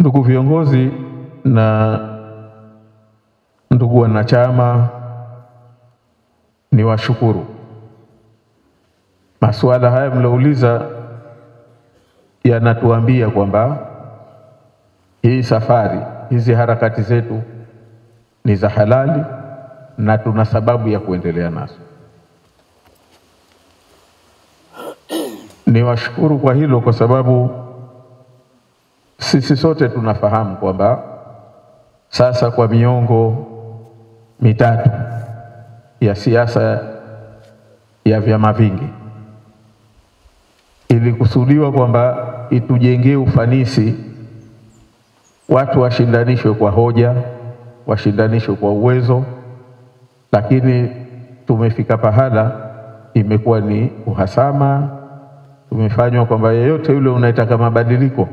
Ndugu viongozi na ndugu wanachama, ni washukuru. Masuala haya mliouliza yanatuambia kwamba hii safari, hizi harakati zetu ni za halali na tuna sababu ya kuendelea nazo. Ni washukuru kwa hilo, kwa sababu sisi sote tunafahamu kwamba sasa kwa miongo mitatu ya siasa ya vyama vingi ilikusudiwa kwamba itujengee ufanisi, watu washindanishwe kwa hoja, washindanishwe kwa uwezo, lakini tumefika pahala imekuwa ni uhasama. Tumefanywa kwamba yeyote yule unayetaka mabadiliko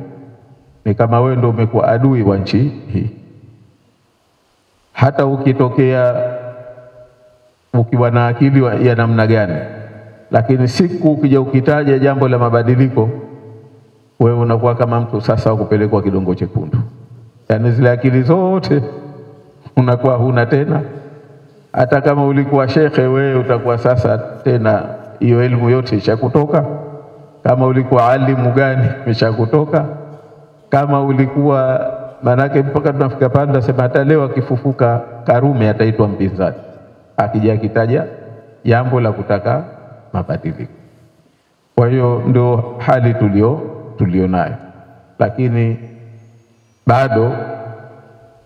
ni kama wewe ndio umekuwa adui wa nchi hii. Hata ukitokea ukiwa na akili ya namna gani, lakini siku ukija ukitaja jambo la mabadiliko, wewe unakuwa kama mtu sasa kupelekwa kidongo chekundu. Yaani zile akili zote unakuwa huna tena. Hata kama ulikuwa shekhe, wewe utakuwa sasa tena hiyo elimu yote ishakutoka. Kama ulikuwa alimu gani imeshakutoka. Kama ulikuwa, manake mpaka tunafika panda sema hata leo akifufuka Karume ataitwa mpinzani akija kitaja jambo la kutaka mabadiliko. Kwa hiyo ndio hali tulio nayo, lakini bado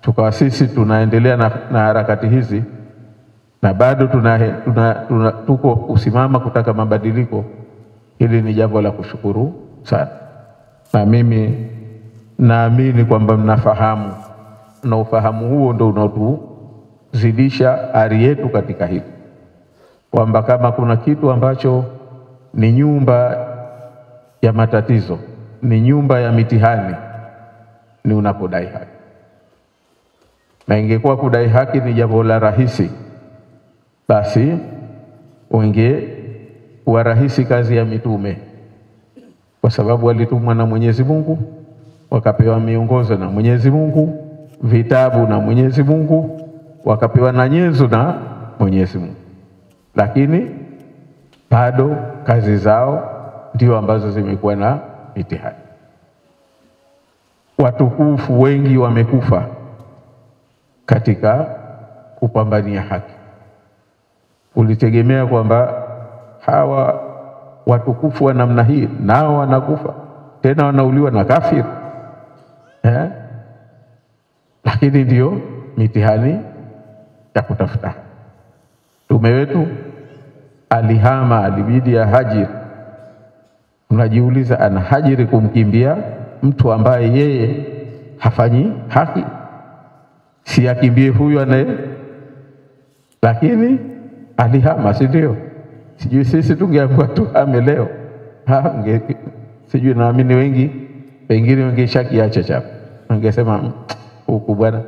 tukawa sisi tunaendelea na harakati hizi, na bado tuko usimama kutaka mabadiliko. Hili ni jambo la kushukuru sana, na mimi naamini kwamba mnafahamu, na ufahamu huo ndio unaotuzidisha ari yetu katika hili, kwamba kama kuna kitu ambacho ni nyumba ya matatizo, ni nyumba ya mitihani, ni unapodai haki. Na ingekuwa kudai haki ni jambo la rahisi, basi ingekuwa rahisi kazi ya mitume, kwa sababu walitumwa na Mwenyezi Mungu, wakapewa miongozo na Mwenyezi Mungu, vitabu na Mwenyezi Mungu, wakapewa na nyenzo na Mwenyezi Mungu, lakini bado kazi zao ndio ambazo zimekuwa na mitihani. Watukufu wengi wamekufa katika kupambania haki. Ulitegemea kwamba hawa watukufu wa namna hii nao wanakufa tena wanauliwa na kafiri, lakini ndio mitihani ya kutafuta. Mtume wetu alihama, alibidi ya hajiri. Unajiuliza, ana hajiri kumkimbia mtu ambaye yeye hafanyi haki? Si akimbie huyu anaye, lakini alihama, si ndio? Sijui sisi tungeambiwa tuhame leo, sijui, naamini wengi pengine wengeshakiacha chapo, wangesema huku bwana.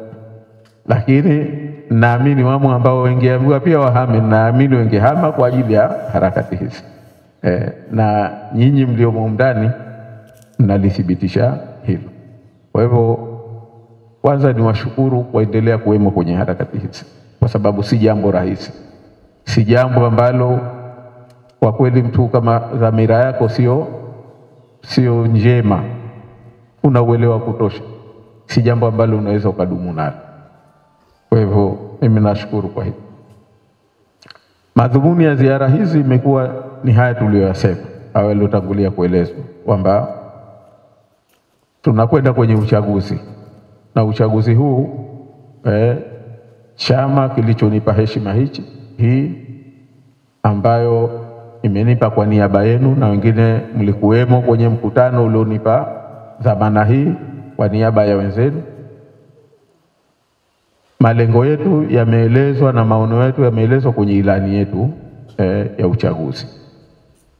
Lakini naamini wamo ambao wengeambiwa pia wahame, naamini wengehama kwa ajili ya harakati hizi. Na nyinyi mliomo ndani mnalithibitisha hilo. Kwa hivyo kwanza ni washukuru kuendelea kuwemo kwenye harakati hizi, kwa sababu si jambo rahisi, si jambo ambalo kwa kweli mtu kama dhamira yako sio njema, una uelewa kutosha, si jambo ambalo unaweza ukadumu nalo. Kwa hivyo mimi nashukuru kwa hilo. Madhumuni ya ziara hizi imekuwa ni haya tuliyoyasema au yaliyotangulia kuelezwa, kwamba tunakwenda kwenye uchaguzi, na uchaguzi huu chama kilichonipa heshima hii ambayo imenipa kwa niaba yenu, na wengine mlikuwemo kwenye mkutano ulionipa dhamana hii kwa niaba ya wenzenu. Malengo yetu yameelezwa na maono yetu yameelezwa kwenye ilani yetu ya uchaguzi.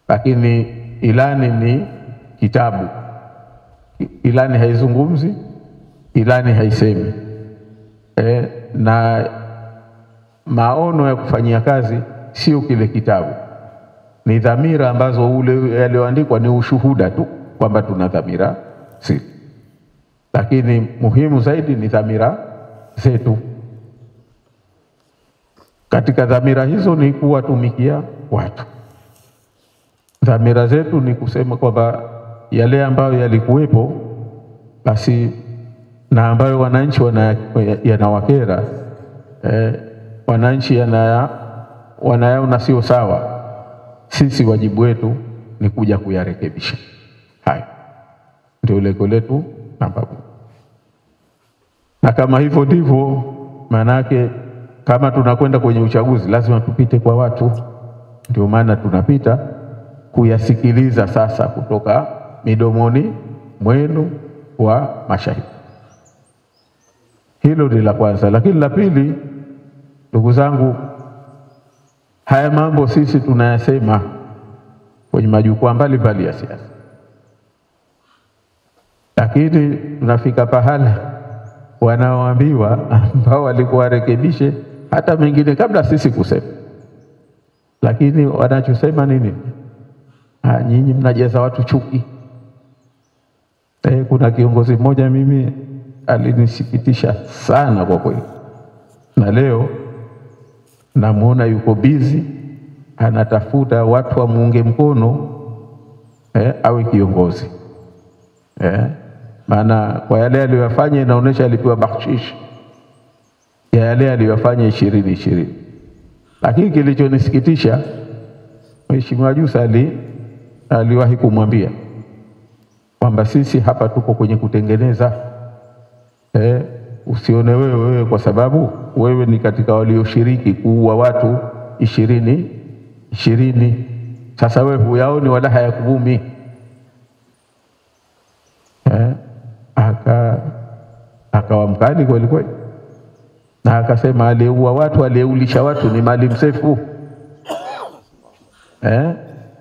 Lakini ilani ni kitabu. Ilani haizungumzi, ilani haisemi. Na maono ya kufanyia kazi sio kile kitabu. Ni dhamira ambazo ule yalioandikwa ni ushuhuda tu kwamba tuna dhamira. lakini muhimu zaidi ni dhamira zetu. Katika dhamira hizo ni kuwatumikia watu. Dhamira zetu ni kusema kwamba yale ambayo yalikuwepo basi na ambayo wananchi yanawakera, wananchi wanayaona sio sawa, sisi wajibu wetu ni kuja kuyarekebisha. Hayo ndio lengo letu namba moja. Na kama hivyo ndivyo, manake kama tunakwenda kwenye uchaguzi lazima tupite kwa watu. Ndio maana tunapita kuyasikiliza sasa kutoka midomoni mwenu wa mashahidi. Hilo ni la kwanza. Lakini la pili, ndugu zangu, haya mambo sisi tunayasema kwenye majukwaa mbalimbali ya siasa, lakini tunafika pahala wanaoambiwa ambao walikuwa warekebishe hata mengine kabla sisi kusema, lakini wanachosema nini? Nyinyi mnajaza watu chuki. Kuna kiongozi mmoja mimi alinisikitisha sana kwa kweli, na leo namuona yuko busy anatafuta watu wa muunge mkono awe kiongozi. Maana kwa yale aliyofanya inaonesha alipewa bakshish ya yale aliyofanya 2020. Lakini kilichonisikitisha, Mheshimiwa Jussa aliwahi kumwambia kwamba sisi hapa tuko kwenye kutengeneza, usione wewe kwa sababu wewe ni katika walioshiriki kuua watu 2020. Sasa wewe huyaoni wala hayakuvumi. Akawa mkali kweli kweli, na akasema aliyeua watu, aliyeulisha watu ni Maalim Seif,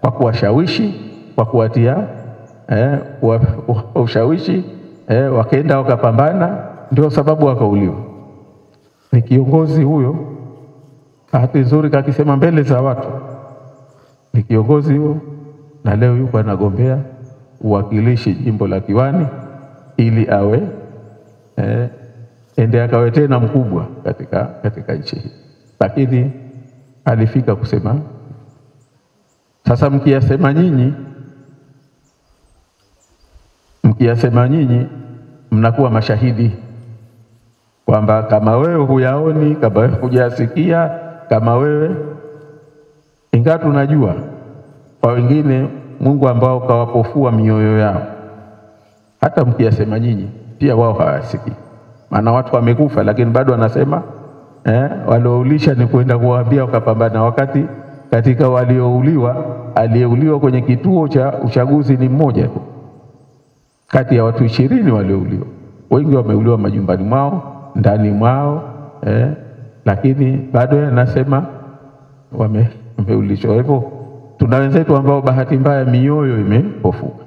kwa kuwashawishi, kwa kuwatia ushawishi, wakaenda wakapambana, ndio sababu wakauliwa. Ni kiongozi huyo, bahati nzuri kakisema mbele za watu, ni kiongozi huyo, na leo yuko anagombea uwakilishi jimbo la Kiwani ili awe ende akawe tena mkubwa katika nchi hii. Lakini alifika kusema, sasa mkiyasema nyinyi mnakuwa mashahidi kwamba kama wewe huyaoni, kama wewe hujasikia, kama wewe, ingawa tunajua kwa wengine Mungu ambao kawapofua mioyo yao, hata mkiyasema nyinyi pia wao hawasikii. Maana watu wamekufa lakini bado wanasema walioulisha ni kwenda kuwaambia wakapambana, wakati katika waliouliwa, aliyeuliwa kwenye kituo cha uchaguzi ni mmoja tu kati ya watu 20 waliouliwa. Wengi wameuliwa majumbani mwao, ndani mwao, lakini bado yanasema wameulishwa. Hivyo tuna wenzetu ambao bahati mbaya mioyo imepofuka.